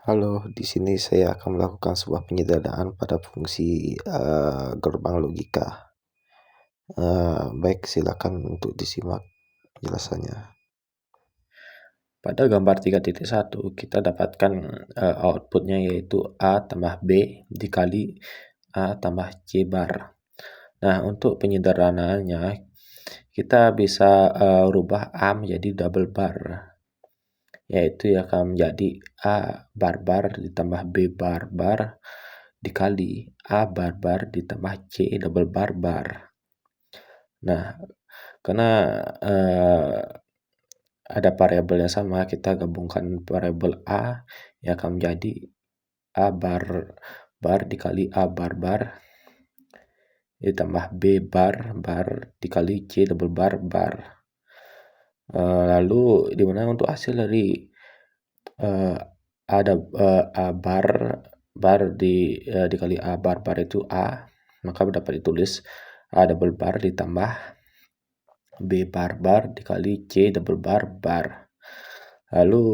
Halo, di sini saya akan melakukan sebuah penyederhanaan pada fungsi gerbang logika. Baik, silakan untuk disimak penjelasannya. Pada gambar 3.1 kita dapatkan outputnya yaitu A tambah B dikali A tambah C bar. Nah, untuk penyederhanaannya kita bisa rubah A menjadi double bar, yaitu akan menjadi A bar ditambah B bar dikali A bar ditambah C double bar. Nah, karena ada variabel yang sama, kita gabungkan variabel A yang akan menjadi A bar dikali A bar ditambah B bar dikali C double bar. Lalu di mana untuk hasil dari ada A bar dikali A bar itu A, maka dapat ditulis A double bar ditambah B bar dikali C double bar. Lalu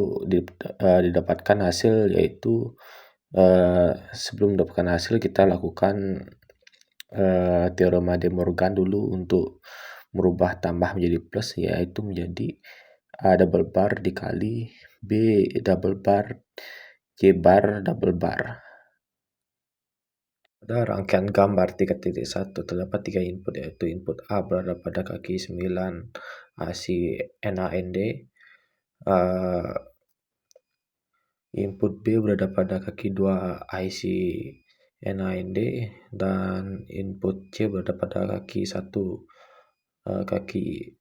didapatkan hasil yaitu sebelum mendapatkan hasil kita lakukan teorema De Morgan dulu untuk merubah tambah menjadi plus, yaitu menjadi A double bar dikali B double bar C bar double bar. Pada rangkaian gambar 3.1 terdapat 3 input, yaitu input A berada pada kaki 9 AC NAND, input B berada pada kaki 2 IC NAND, dan input C berada pada kaki 1 kaki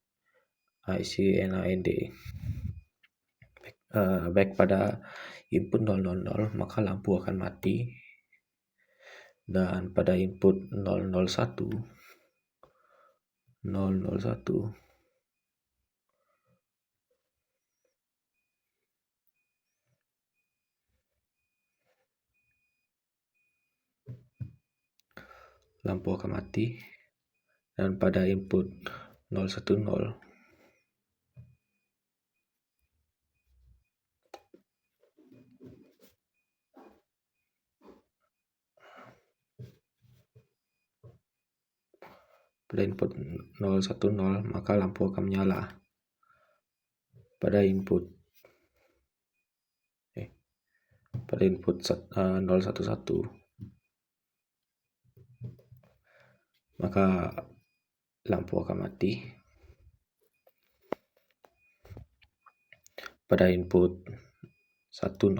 IC NAND. Baik, pada input 000 maka lampu akan mati, dan pada input 001 lampu akan mati, dan pada input 010 pada input 010 maka lampu akan menyala. Pada input 011 maka lampu akan mati. Pada input 100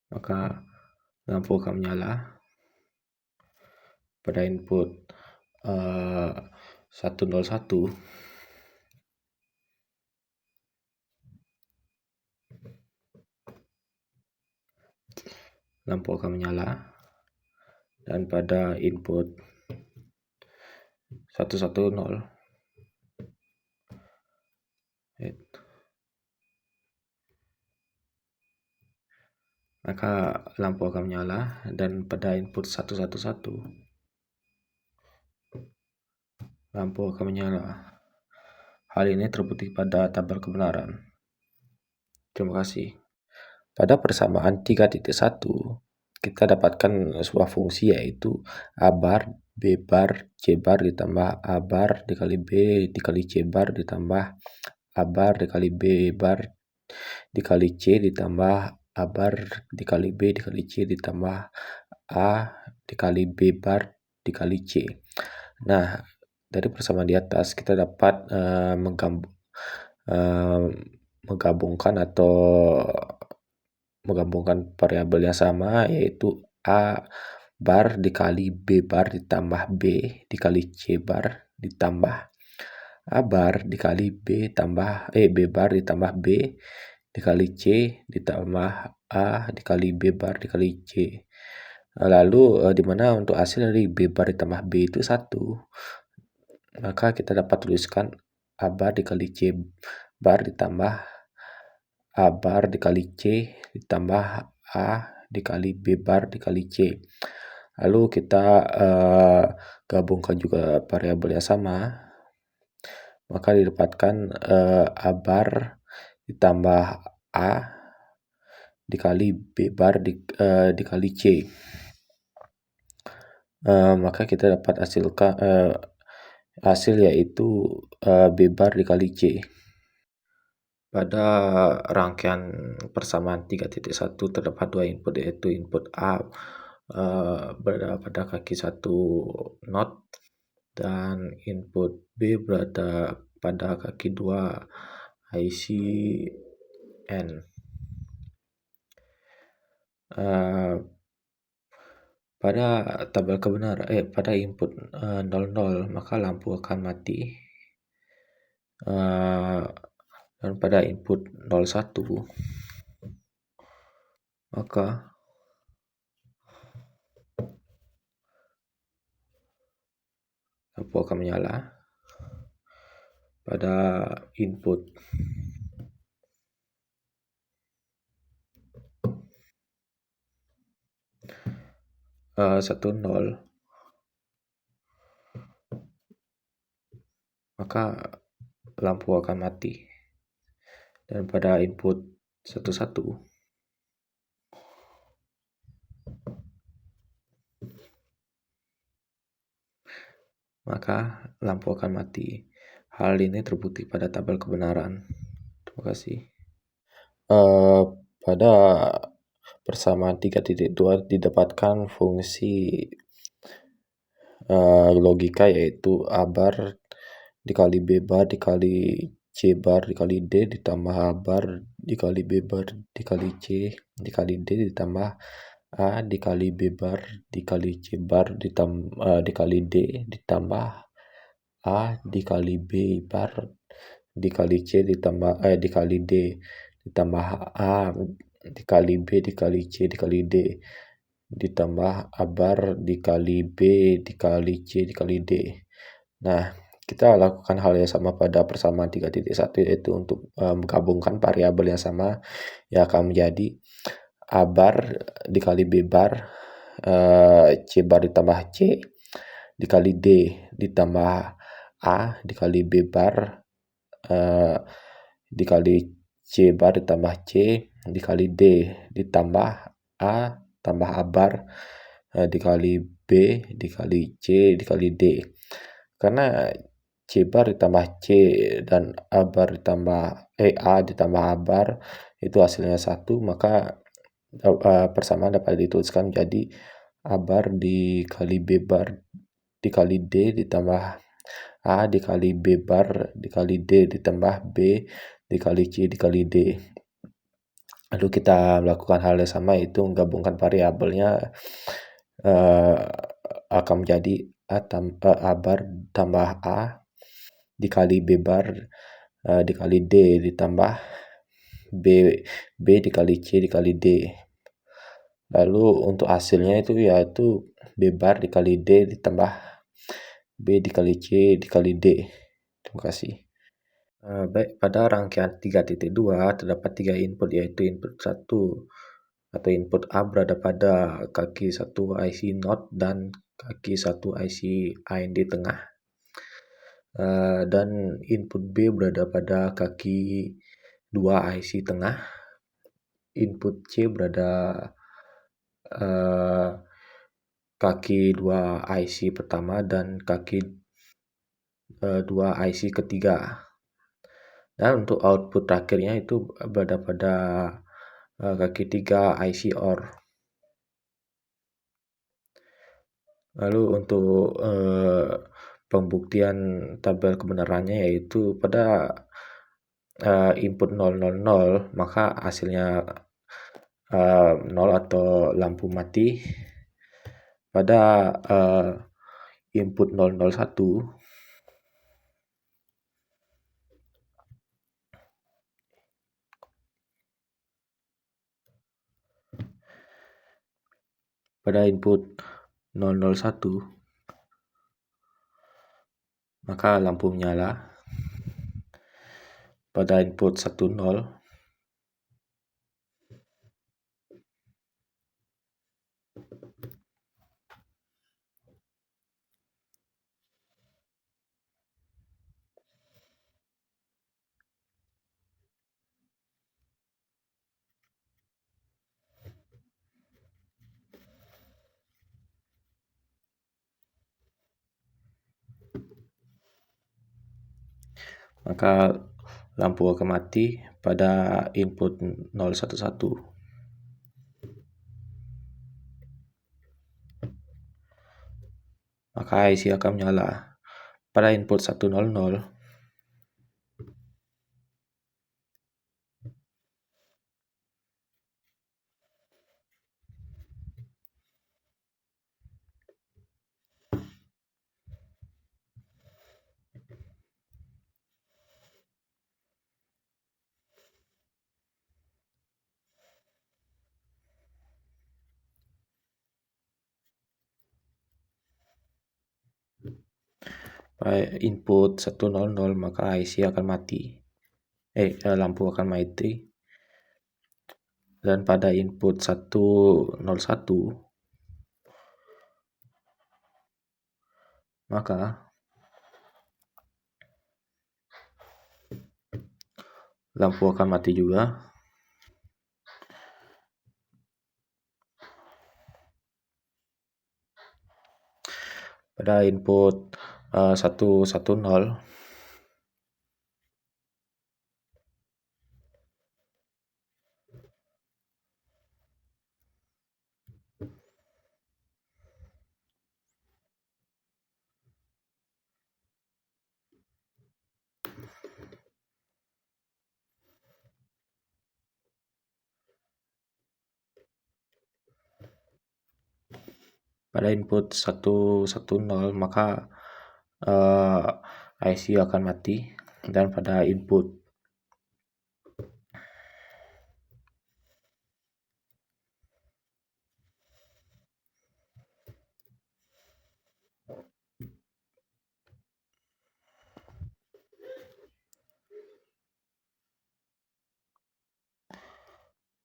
maka lampu akan menyala. Pada input 101 lampu akan menyala, dan pada input 110 maka lampu akan menyala, dan pada input 111 lampu akan menyala. Hal ini terbukti pada tabel kebenaran. Terima kasih. Pada persamaan 3.1 kita dapatkan sebuah fungsi yaitu A bar B bar C bar ditambah A bar dikali B dikali C bar ditambah A bar dikali B bar dikali C ditambah A bar dikali B dikali C ditambah A dikali B bar dikali C. Nah, dari persamaan di atas kita dapat menggabungkan variabel yang sama, yaitu A bar dikali B bar ditambah B dikali C bar ditambah A bar dikali B bar ditambah B dikali C ditambah A dikali B bar dikali C. Lalu di mana untuk hasil dari B bar ditambah B itu 1, maka kita dapat tuliskan A bar dikali C bar ditambah A bar dikali C ditambah A dikali B bar dikali C. Lalu kita gabungkan juga variabel yang sama, maka didapatkan A bar ditambah A dikali B bar dikali C. Maka kita dapat hasil yaitu B bar dikali C. Pada rangkaian persamaan 3.1 terdapat dua input, yaitu input A berada pada kaki 1 not dan input B berada pada kaki 2 IC N. Pada tabel kebenaran pada input 00 maka lampu akan mati. Dan pada input 01 maka lampu akan menyala. Pada input 10 maka lampu akan mati. Dan pada input 11 maka lampu akan mati. Hal ini terbukti pada tabel kebenaran. Terima kasih. Pada persamaan 3.2 didapatkan fungsi logika, yaitu A bar dikali B bar dikali C bar dikali D ditambah A bar dikali B bar dikali C dikali D ditambah A dikali B bar dikali C bar dikali D ditambah A dikali B bar dikali C dikali D ditambah A dikali B dikali C dikali D ditambah A bar dikali B dikali C dikali D. Nah, kita lakukan hal yang sama pada persamaan 3.1, yaitu untuk menggabungkan variabel yang sama yang akan menjadi A bar dikali B bar C bar ditambah C dikali D ditambah A dikali B bar dikali C bar ditambah C dikali D ditambah A tambah A bar dikali B dikali C dikali D. Karena C bar ditambah C dan A bar ditambah A ditambah A bar itu hasilnya 1, maka persamaan dapat dituliskan jadi A bar dikali B bar dikali D ditambah A dikali B bar dikali D ditambah B dikali C dikali D. Lalu kita melakukan hal yang sama, yaitu menggabungkan variabelnya akan menjadi A bar tambah A dikali B bar dikali D ditambah B dikali C dikali D. Lalu untuk hasilnya itu yaitu B bar dikali D ditambah B dikali C dikali D. Terima kasih. Baik, pada rangkaian 3.2 terdapat 3 input, yaitu input 1 atau input A berada pada kaki 1 IC not dan kaki 1 IC AND tengah. Dan input B berada pada kaki 2 IC tengah. Input C berada kaki 2 IC pertama dan kaki 2 IC ketiga. Dan untuk output terakhirnya itu berada pada kaki 3 IC OR. Lalu untuk pembuktian tabel kebenarannya, yaitu pada input 000 maka hasilnya 0 atau lampu mati. Pada input 001 pada input 001 maka lampu menyala. Pada input 10 maka lampu akan mati pada input 011. Maka IC akan menyala. Pada input 100, pada input 100 maka IC akan mati. Lampu akan mati. Dan pada input 101 maka lampu akan mati juga. Pada input 110 maka IC akan mati. Dan pada input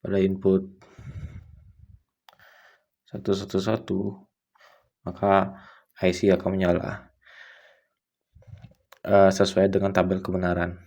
pada input 111 maka IC akan menyala sesuai dengan tabel kebenaran.